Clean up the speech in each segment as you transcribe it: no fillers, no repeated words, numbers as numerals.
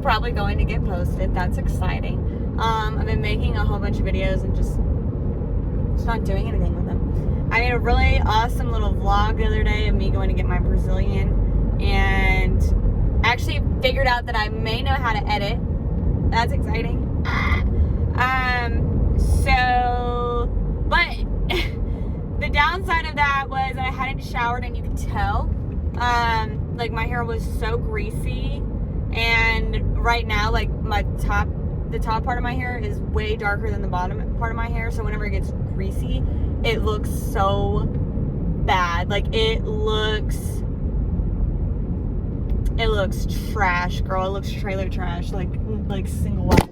probably going to get posted. That's exciting. I've been making a whole bunch of videos and just not doing anything with them. I made a really awesome little vlog the other day of me going to get my Brazilian, and actually figured out that I may know how to edit. That's exciting. But the downside of that was that I hadn't showered, and you could tell, like my hair was so greasy, and right now, like the top part of my hair is way darker than the bottom part of my hair, so whenever it gets greasy, it looks so bad. Like it looks trash, girl. It looks trailer trash, like single wide.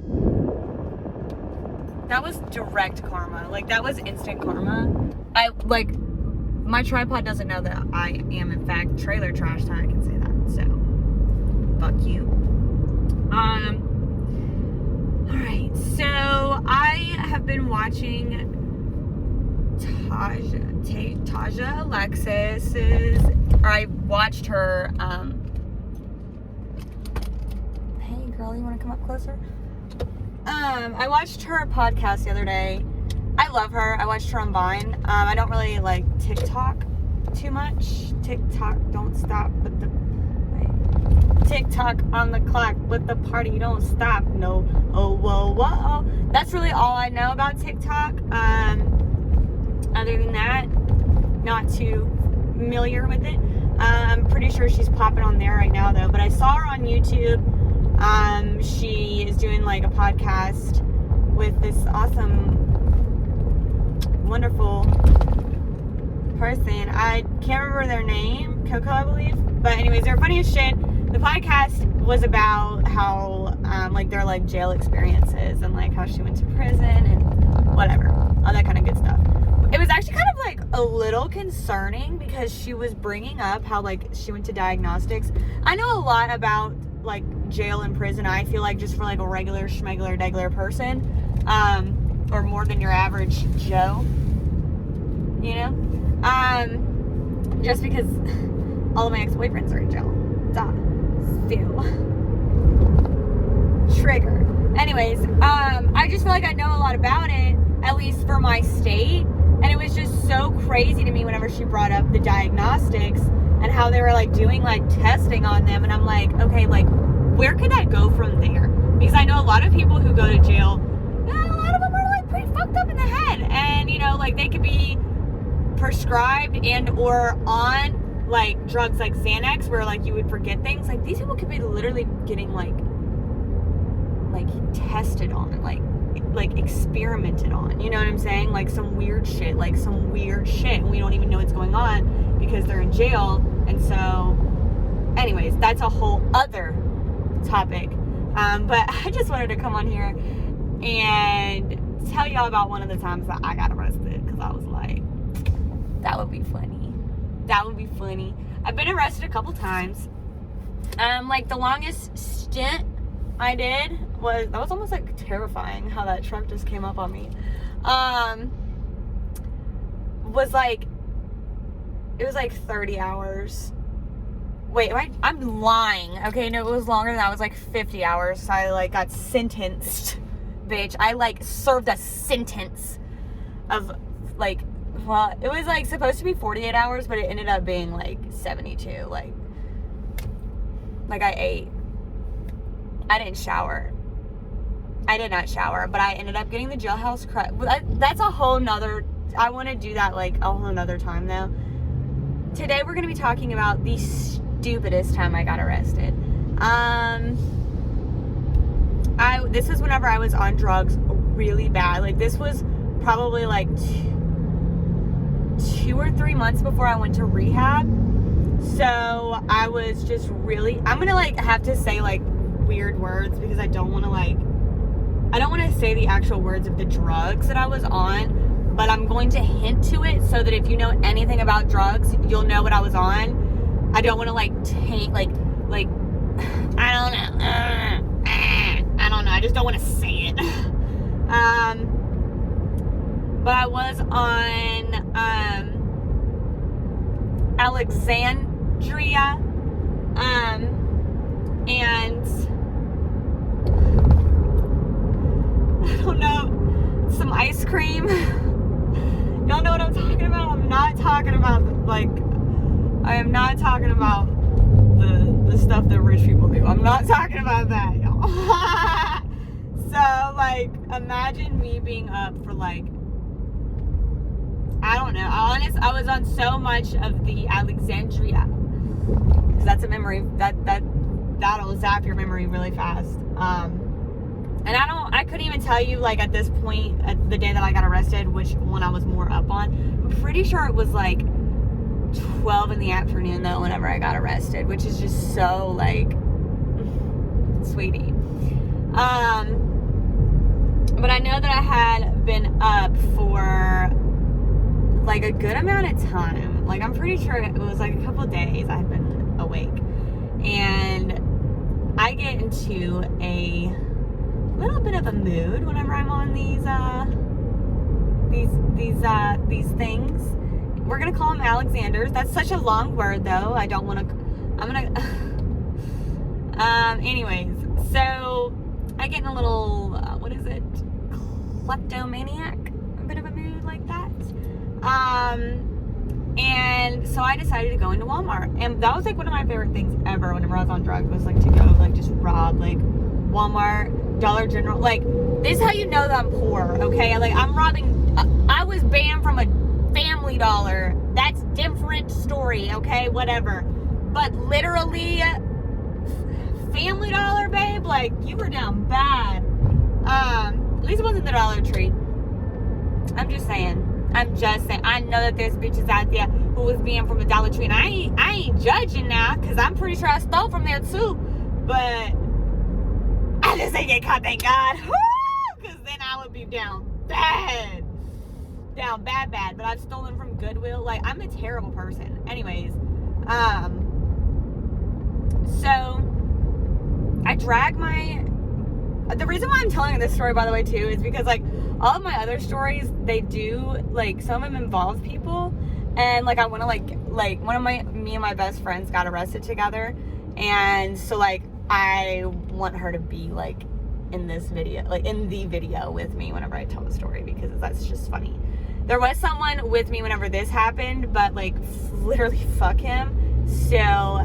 That was direct karma. Like that was instant karma. My tripod doesn't know that I am in fact trailer trash, so I can say that. So fuck you. Alright, so I have been watching Taja Alexis's, or I watched her, hey girl, you want to come up closer? I watched her podcast the other day. I love her. I watched her on Vine. I don't really like TikTok too much. TikTok don't stop, but TikTok on the clock, but the party don't stop. No, oh, whoa, whoa. That's really all I know about TikTok. Other than that, not too familiar with it. I'm pretty sure she's popping on there right now though, but I saw her on YouTube. She is doing like a podcast with this awesome, wonderful person. I can't remember their name, Coco, I believe. But anyways, they're funny as shit. The podcast was about how, like their like jail experiences and like how she went to prison and whatever, all that kind of good stuff. It was actually kind of like a little concerning because she was bringing up how like she went to diagnostics. I know a lot about like jail and prison. I feel like just for like a regular schmegular degular person, or more than your average Joe, you know, just because all of my ex-boyfriends are in jail. Still trigger. Anyways, I just feel like I know a lot about it, at least for my state. And it was just so crazy to me whenever she brought up the diagnostics and how they were like doing like testing on them. And I'm like, okay, like where could that go from there? Because I know a lot of people who go to jail, a lot of them are like pretty fucked up in the head. And you know, like they could be prescribed and or on like drugs like Xanax where like you would forget things. Like these people could be literally getting like tested on, like experimented on, you know what I'm saying? Like some weird shit, and we don't even know what's going on because they're in jail. And so anyways, that's a whole other topic, but I just wanted to come on here and tell y'all about one of the times that I got arrested, because I was like, that would be funny. I've been arrested a couple times. Like the longest stint I did was almost like terrifying how that truck just came up on me. Was like, it was like 30 hours. Wait, I'm lying. Okay, no, it was longer than that. It was like 50 hours. So I like got sentenced, bitch. I like served a sentence of like, well, it was like supposed to be 48 hours, but it ended up being like 72. Like I ate. I didn't shower. I did not shower, but I ended up getting the jailhouse crud. That's a whole nother, I want to do that like a whole nother time though. Today we're going to be talking about the stupidest time I got arrested. This was whenever I was on drugs really bad. Like this was probably like 2 or 3 months before I went to rehab. So I was just really, I'm going to like have to say like weird words because I don't want to say the actual words of the drugs that I was on, but I'm going to hint to it so that if you know anything about drugs, you'll know what I was on. I don't want to like taint, like I don't know. I just don't want to say it. But I was on Alexandria, and ice cream. Y'all know what I'm talking about? I'm not talking about, like, I am not talking about the stuff that rich people do. I'm not talking about that, y'all. So, like, imagine me being up for, like, I don't know. I was on so much of the Alexandria. Because that's a memory, that'll zap your memory really fast. And I couldn't even tell you, like, at this point, at the day that I got arrested, which one I was more up on. I'm pretty sure it was, like, 12 in the afternoon, though, whenever I got arrested, which is just so, like, sweetie. But I know that I had been up for, like, a good amount of time. Like, I'm pretty sure it was, like, a couple of days I had been awake. And I get into a little bit of a mood whenever I'm on these things. We're gonna call them Alexanders. That's such a long word, though. I don't want to. I'm gonna. Anyways, so I get in a little what is it? Kleptomaniac, a bit of a mood like that. And so I decided to go into Walmart, and that was like one of my favorite things ever. Whenever I was on drugs, was like to go like just rob like Walmart, Dollar General. Like, this is how you know that I'm poor, okay? Like, I'm robbing. I was banned from a Family Dollar. That's different story, okay? Whatever. But literally, Family Dollar, babe, like, you were down bad. At least it wasn't the Dollar Tree. I'm just saying. I know that there's bitches out there who was being from the Dollar Tree, and I ain't judging now, because I'm pretty sure I stole from there too. But I just ain't get caught, thank God. Because then I would be down bad. Down bad. But I've stolen from Goodwill. Like, I'm a terrible person. Anyways, so I drag the reason why I'm telling this story, by the way, too, is because, like, all of my other stories, they do, like, some of them involve people, and, like, I want to, like, me and my best friends got arrested together, and so, like, I want her to be, like, in this video, like, in the video with me whenever I tell the story, because that's just funny. There was someone with me whenever this happened, but, like, literally fuck him, so,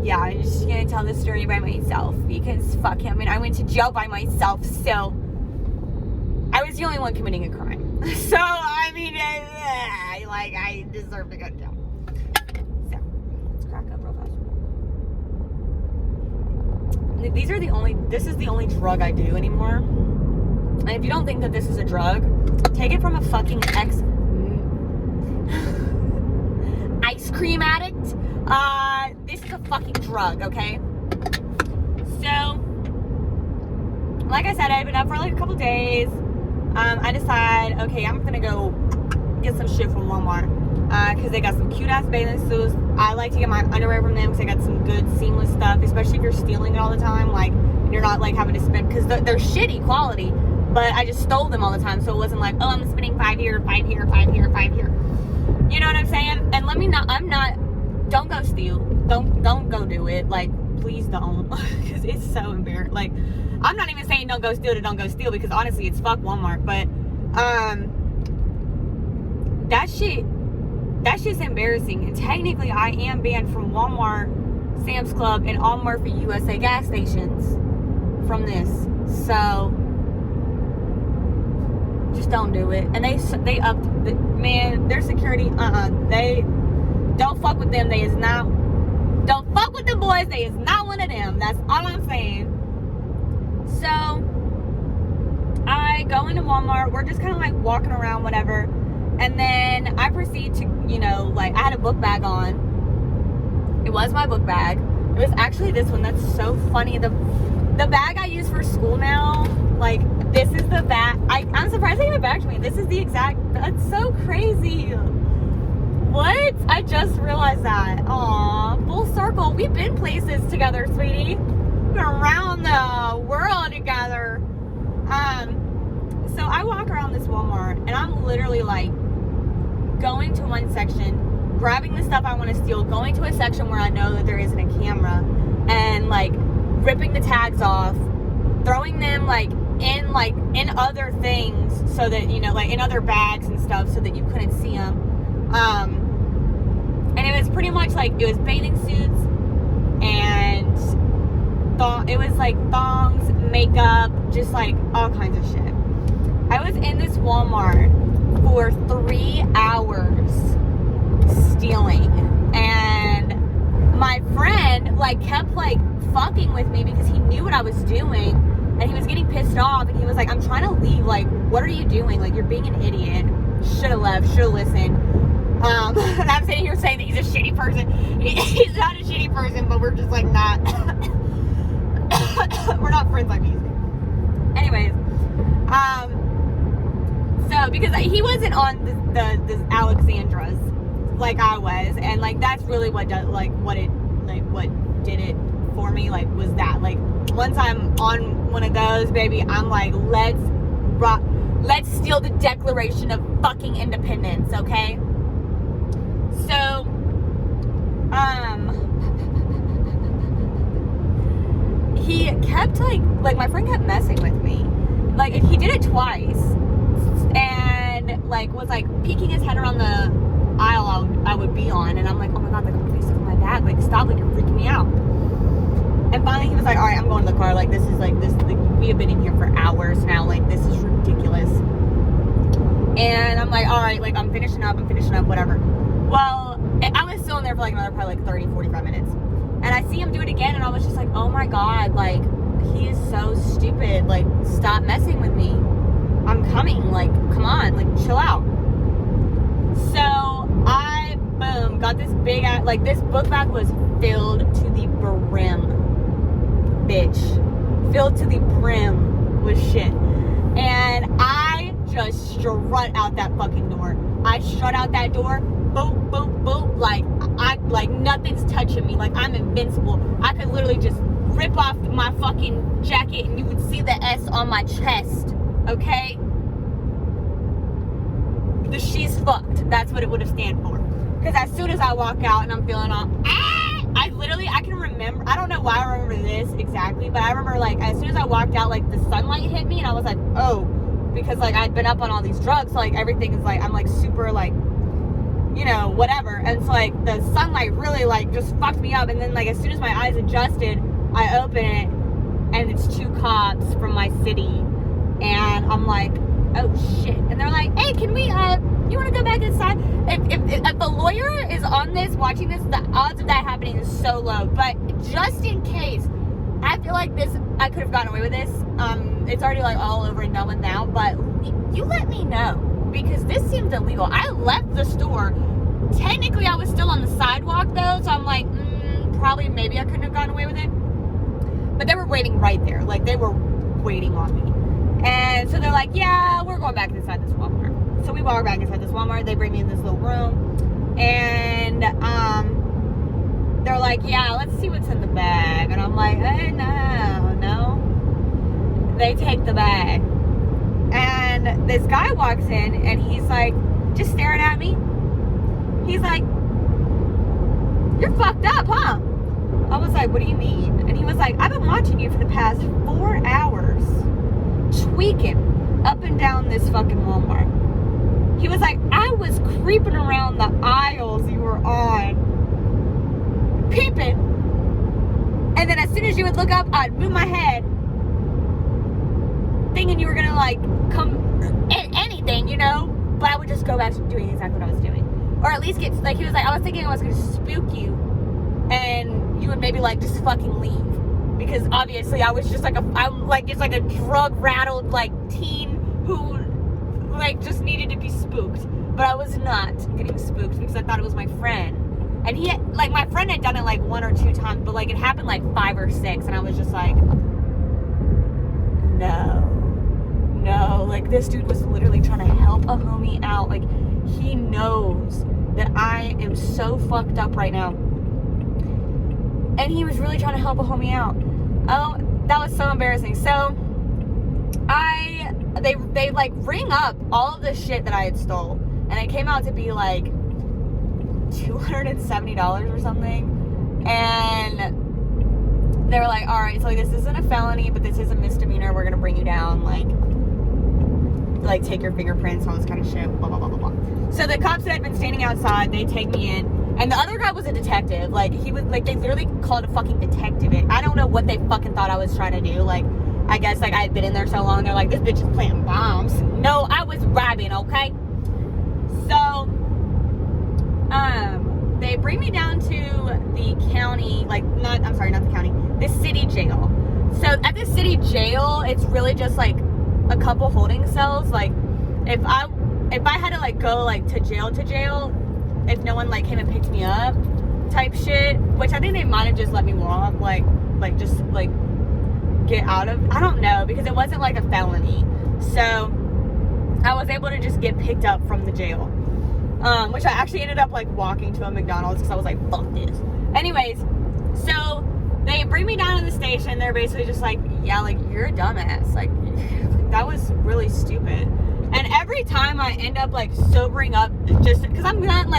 yeah, I'm just gonna tell this story by myself, because fuck him, and I went to jail by myself, so I was the only one committing a crime. So, I mean, like, I deserve to go to jail. So, let's crack up real fast. This is the only drug I do anymore. And if you don't think that this is a drug, take it from a fucking ice cream addict. This is a fucking drug, okay? So, like I said, I've been up for like a couple days. I decide, okay, I'm gonna go get some shit from Walmart. Because they got some cute ass bathing suits. I like to get my underwear from them because they got some good seamless stuff, especially if you're stealing it all the time. Like, you're not like having to spend, because they're shitty quality, but I just stole them all the time, so it wasn't like, oh, I'm spending $5 here, $5 here, $5 here, $5 here. You know what I'm saying? And don't go steal. Don't go do it. Like, please don't, because it's so embarrassing. Like, I'm not even saying don't go steal, because honestly, it's fuck Walmart, but that shit's embarrassing. And technically, I am banned from Walmart, Sam's Club, and all Murphy USA gas stations from this. So just don't do it. And they upped their security. They don't fuck with them. Don't fuck with them boys. They is not one of them. That's all I'm saying. So I go into Walmart. We're just kind of like walking around, whatever. And then I proceed to, like, I had a book bag on. It was my book bag. It was actually this one. That's so funny. The bag I use for school now, like, this is the bag. I'm surprised they gave it back to me. This is the exact, that's so crazy. What? I just realized that. Aw, full circle. We've been places together, sweetie. We've been around the world together. So I walk around this Walmart, and I'm literally, like, going to one section, grabbing the stuff I want to steal, going to a section where I know that there isn't a camera, and, like, ripping the tags off, throwing them like in other things so that, you know, like in other bags and stuff so that you couldn't see them. And it was pretty much like, it was bathing suits and it was like thongs, makeup, just like all kinds of shit. I was in this Walmart for 3 hours stealing, and my friend like kept like fucking with me because he knew what I was doing, and he was getting pissed off, and he was like, I'm trying to leave, like, what are you doing? Like, you're being an idiot. Should have left, should have listened. And I'm sitting here saying that he's a shitty person. He's not a shitty person, but we're just like not we're not friends like these. Anyways, so because he wasn't on the Alexandra's like I was, and like that's really what did it for me, like, was that, like, once I'm on one of those, baby, I'm like, let's steal the Declaration of fucking Independence, okay? So he kept like my friend kept messing with me, like, he did it twice, and like was like peeking his head around the aisle I would be on, and I'm like, oh my god, like, I'm putting stuff in my bag, like, stop, like, you're freaking me out. And finally he was like, all right, I'm going to the car, like, this is like, this, like, we have been in here for hours now, like, this is ridiculous. And I'm like, all right, like, I'm finishing up, whatever. Well, I was still in there for like another probably like 30, 45 minutes. And I see him do it again, and I was just like, oh my god, like, he is so stupid, like, stop messing with me. I'm coming, like, come on, like, chill out. So I, boom, got this big ass, like, this book bag was filled to the brim, bitch. Filled to the brim with shit. And I just strut out that fucking door. I strut out that door, boom, boom, boom, like nothing's touching me, like I'm invincible. I could literally just rip off my fucking jacket and you would see the S on my chest, okay? The she's fucked, that's what it would have stand for. Because as soon as I walk out and I'm feeling all, I can remember, I don't know why I remember this exactly, but I remember, like, as soon as I walked out, like, the sunlight hit me, and I was like, oh, because, like, I'd been up on all these drugs, so, like, everything is, like, I'm, like, super, like, you know, whatever, and so, like, the sunlight really, like, just fucked me up, and then, like, as soon as my eyes adjusted, I open it, and it's 2 cops from my city, and I'm like, oh, shit, and they're like, hey, can we, you want to go back inside? If the lawyer is on this, watching this, the odds of that happening is so low. But just in case, I feel like I could have gotten away with this. It's already like all over and done with now. But you let me know, because this seems illegal. I left the store. Technically, I was still on the sidewalk though, so I'm like, probably maybe I couldn't have gotten away with it. But they were waiting right there. Like, they were waiting on me. And so they're like, yeah, we're going back inside this Walmart. So we walk back inside this Walmart. They bring me in this little room. And they're like, yeah, let's see what's in the bag. And I'm like, hey, no. They take the bag. And this guy walks in, and he's like, just staring at me. He's like, you're fucked up, huh? I was like, what do you mean? And he was like, I've been watching you for the past 4 hours, tweaking up and down this fucking Walmart. He was like, I was creeping around the aisles you were on, peeping, and then as soon as you would look up, I'd move my head, thinking you were gonna, like, come, anything, you know, but I would just go back to doing exactly what I was doing, or at least get, like, he was like, I was thinking I was gonna spook you, and you would maybe, like, just fucking leave, because obviously I was just like I'm like just like a drug rattled, like, teen who, like, just needed to be spooked. But I was not getting spooked because I thought it was my friend. And he had, like, my friend had done it like 1 or 2 times, but like it happened like 5 or 6, and I was just like, no, like, this dude was literally trying to help a homie out. Like, he knows that I am so fucked up right now, and he was really trying to help a homie out. Oh, that was so embarrassing. So they like ring up all of the shit that I had stole, and it came out to be like $270 or something. And they were like, all right, so, like, this isn't a felony, but this is a misdemeanor. bring you down, like take your fingerprints, all this kind of shit, blah, blah, blah, blah, blah. So the cops that had been standing outside, they take me in, and the other guy was a detective. Like, he was, like, they literally called a fucking detective in. I don't know what they fucking thought I was trying to do. Like, I guess, like, I had been in there so long, they're like, this bitch is planting bombs. No, I was robbing, okay? So, they bring me down to the county, like, not the county, the city jail. So, at the city jail, it's really just, like, a couple holding cells. Like, if I had to, like, go, like, to jail, if no one, like, came and picked me up type shit, which I think they might have just let me walk, like, just, like, get out of, I don't know, because it wasn't, like, a felony. So, I was able to just get picked up from the jail. Which I actually ended up, like, walking to a McDonald's because I was like, fuck this. Anyways, so they bring me down to the station. They're basically just like, yeah, like, you're a dumbass. Like, that was really stupid. And every time I end up, like, sobering up, just because I'm not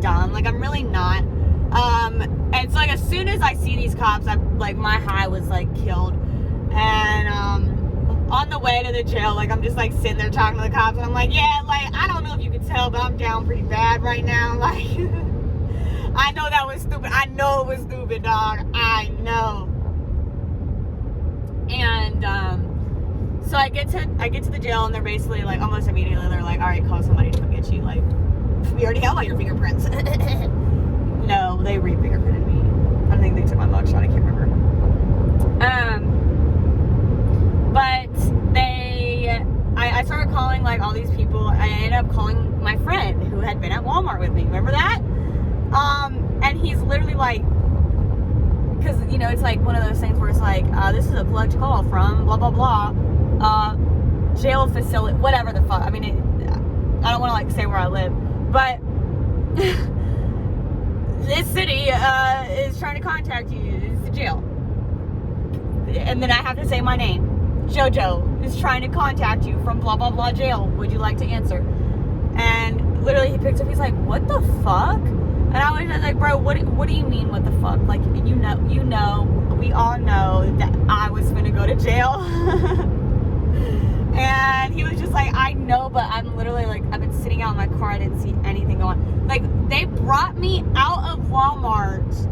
dumb. Like, I'm really not. And it's like, as soon as I see these cops, my high was, like, killed. And, on the way to the jail, like, I'm just, like, sitting there talking to the cops, and I'm like, yeah, like, I don't know if you can tell, but I'm down pretty bad right now. Like, I know that was stupid. I know it was stupid, dog. I know. And, so I get to the jail, and they're basically, like, almost immediately, they're like, all right, call somebody to come get you. Like, we already have all your fingerprints. No, they re-fingerprinted me. I think they took my mugshot. I can't remember. But I started calling, like, all these people. I ended up calling my friend who had been at Walmart with me. Remember that? And he's literally like, because, you know, it's like one of those things where it's like, this is a collect call from blah, blah, blah, jail facility, whatever the fuck. I mean, I don't want to, like, say where I live, but this city is trying to contact you. It's the jail. And then I have to say my name. Jojo is trying to contact you from blah, blah, blah jail. Would you like to answer? And literally he picks up, he's like, what the fuck? And I was like, bro, what do you mean, what the fuck? Like, you know, we all know that I was gonna go to jail. And he was just like, I know, but I'm literally, like, I've been sitting out in my car, I didn't see anything going on. Like, they brought me out of Walmart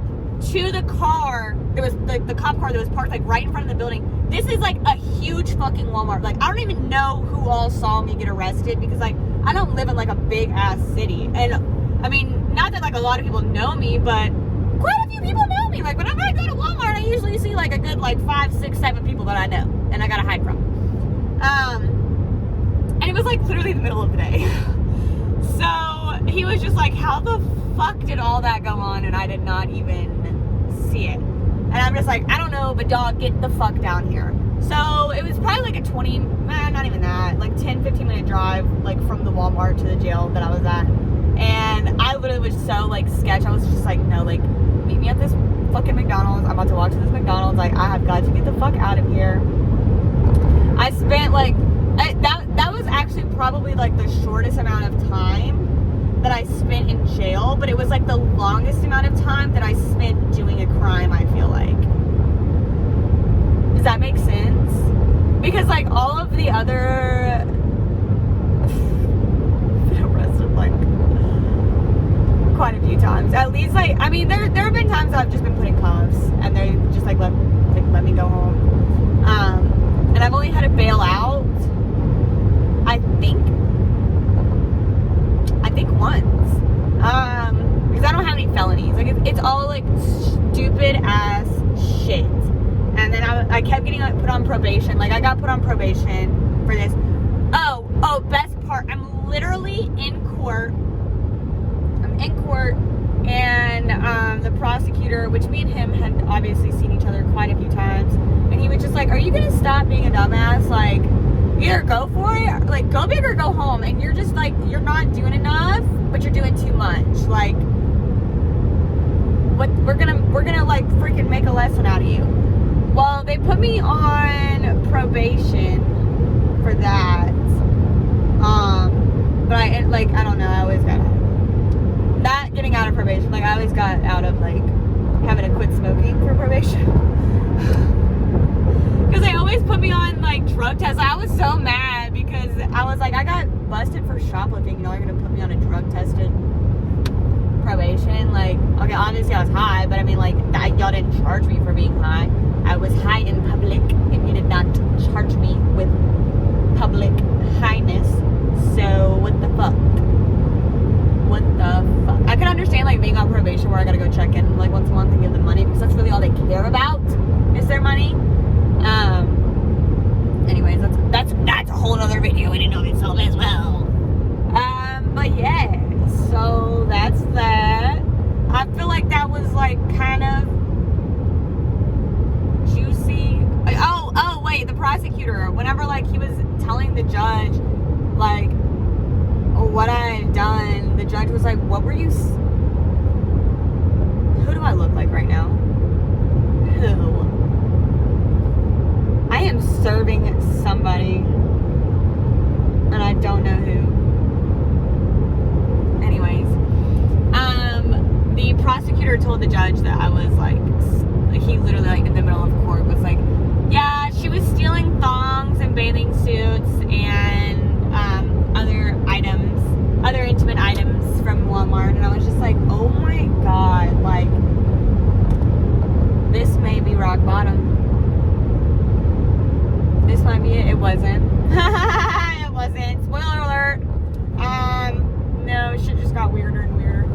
to the car. There was the cop car that was parked, like, right in front of the building. This is, like, a huge fucking Walmart. Like, I don't even know who all saw me get arrested, because, like, I don't live in, like, a big ass city. And I mean, not that, like, a lot of people know me, but quite a few people know me. Like, whenever I go to Walmart, I usually see, like, a good, like, 5, 6, 7 people that I know and I gotta hide from. And it was, like, literally the middle of the day. So he was just like, how the fuck did all that go on and I did not even see it? And I'm just like, I don't know, but dog, get the fuck down here. So it was probably like a not even that, like 10, 15 minute drive, like, from the Walmart to the jail that I was at. And I literally was so, like, sketch. I was just like, no, like, meet me at this fucking McDonald's. I'm about to walk to this McDonald's. Like, I have got to get the fuck out of here. I spent, like, that was actually probably, like, the shortest amount of time that I spent in jail, but it was, like, the longest amount of time that I spent doing a crime, I feel like. Does that make sense? Because, like, all of the other been arrested, like, quite a few times. At least, like, I mean, there have been times that I've just been put in cuffs and they just, like, let me go home. And I've only had to bail out, I think once. Because I don't have any felonies. Like, it's all, like, stupid ass shit. And then I kept getting, like, put on probation. Like, I got put on probation for this. Oh, best part. I'm literally in court. And the prosecutor, which me and him had obviously seen each other quite a few times, and he was just like, are you gonna stop being a dumbass? Like, either go for it, or, like, go big or go home. And you're just like, you're not doing enough, but you're doing too much. Like, what we're gonna like freaking make a lesson out of you. Well, they put me on probation for that. But I don't know, I always got not getting out of probation. Like, I always got out of, like, having to quit smoking for probation. Because they always put me on, like, drug drug test. I was so mad because I was like, I got busted for shoplifting. Y'all are gonna put me on a drug tested probation. Like, okay, obviously I was high, but I mean, like, y'all didn't charge me for being high. I was high in public, and you did not charge me with public highness. So what the fuck? What the fuck? I can understand like being on probation where I gotta go check in like once a month and give them money because that's really all they care about is their money. Anyways, that's a whole other video in and of itself as well. But yeah, so that's that. I feel like that was like kind of juicy. Oh wait, the prosecutor, whenever like he was telling the judge like what I had done, the judge was like, what were you who do I look like right now? Who? I am serving somebody and I don't know who. Anyways, the prosecutor told the judge that I was like, he literally like in the middle of court was like, yeah, she was stealing thongs and bathing suits and other intimate items from Walmart, and I was just like, oh my god, like, this may be rock bottom. This might be it. It wasn't. It wasn't. Spoiler alert. No, shit just got weirder and weirder.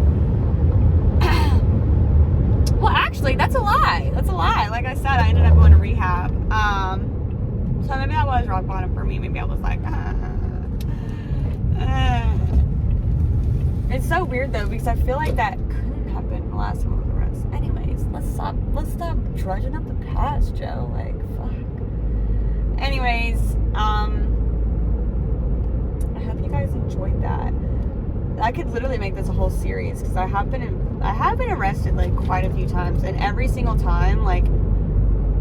Well, actually, that's a lie. That's a lie. Like I said, I ended up going to rehab. So maybe that was rock bottom for me. Maybe I was like, It's so weird though because I feel like that couldn't have been the last one with the rest. Anyways, let's stop drudging up the past, Joe. Like, fuck. Anyways, I hope you guys enjoyed that. I could literally make this a whole series because I have been arrested like quite a few times, and every single time like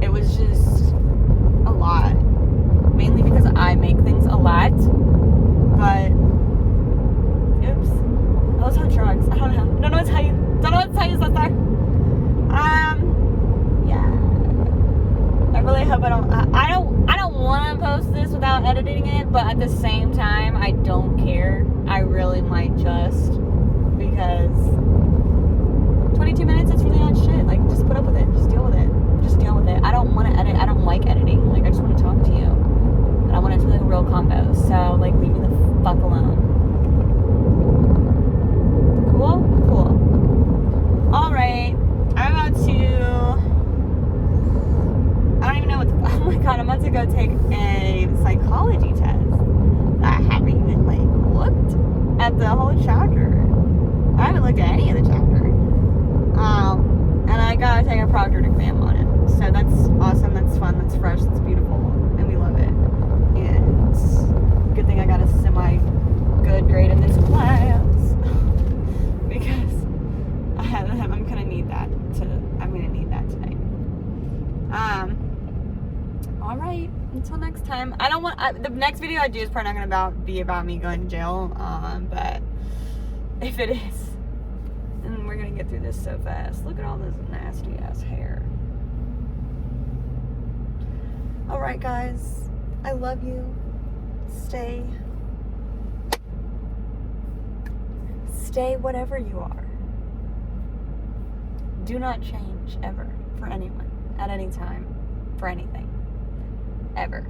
it was just a lot. Mainly because I make things a lot, but oops. I was on drugs. I don't know. Don't know what to tell you. Don't know what to tell you, sister. Yeah. I really hope I don't want to post this without editing it, but at the same time, I don't care. I really might just because 22 minutes is really not shit. Like, just put up with it. Just deal with it. Just deal with it. I don't want to edit. I don't like editing. Like, I just want to talk to you. And I want it to be like a real combo. So, like, leave me the fuck alone. Cool. Alright. I'm about to... I don't even know what the... Oh my god, I'm about to go take a psychology test. I haven't even, like, looked at the whole chapter. I haven't looked at any of the chapter. And I gotta take a proctored exam on it. So that's awesome, that's fun, that's fresh, that's beautiful, and we love it. And good thing I got a semi-good grade in this class. Because I'm gonna need that today. Alright, until next time. The next video I do is probably not gonna be about me going to jail, but if it is, and we're gonna get through this so fast. Look at all this nasty ass hair. Alright guys, I love you. Stay whatever you are. Do not change ever for anyone, at any time, for anything, ever.